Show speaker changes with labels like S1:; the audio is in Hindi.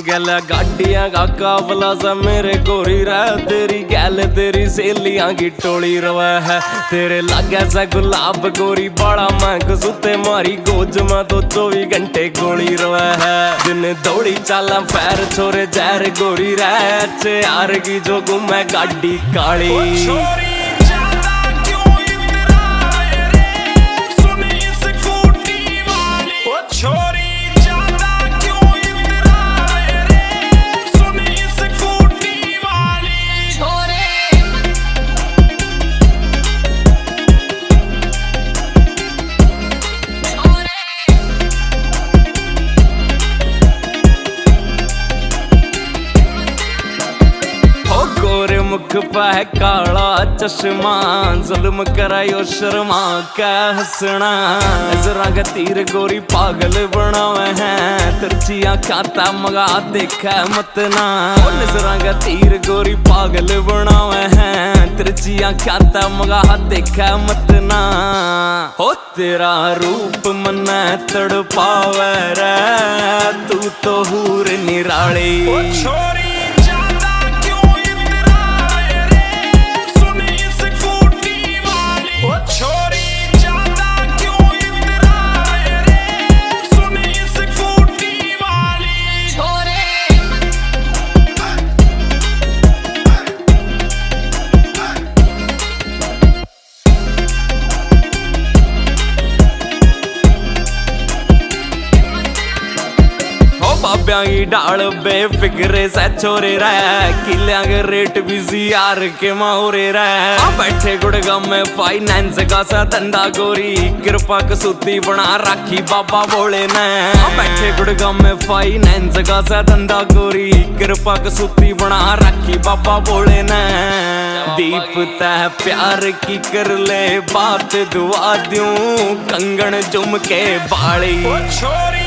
S1: गला गाड़ियां का काफला सा मेरे गोरी रह तेरी गैल तेरी सहेलियां की टोली रवा है तेरे लागे सा गुलाब गोरी बड़ा मैं सुते मारी गोज में तो 24 घंटे गोली रवा है दिन दौड़ी चाला पैर छोरे जहर गोरी रह यार की जो घूमे गाड़ी काली मुख पे काला चश्मा जुल्म करायो शर्मा का हंसना जरा का तीर गोरी पागल बनावे हैं तिरछियां खाता मगा देखा मत ना जरा का तीर गोरी पागल बनावे हैं तिरछियां खाता मगा देखा मत ना हो तेरा रूप मन तड़पावे रे तू तो हूर निराली बाबियां की डाल बेफिक्रे से छोरे रह किलियां के रेट भी यार के माहौरे रह बैठे गुड़गांव में फाइनेंस का सा धंधा गोरी कृपा कसूती बना राखी बाबा बोले ने बैठे गुड़गांव में फाइनेंस का सा धंधा गोरी कृपा कसूती बना राखी बाबा बोले ने दीप तह प्यार की कर ले बात दुआ दूं कंगन जुम के बाड़ी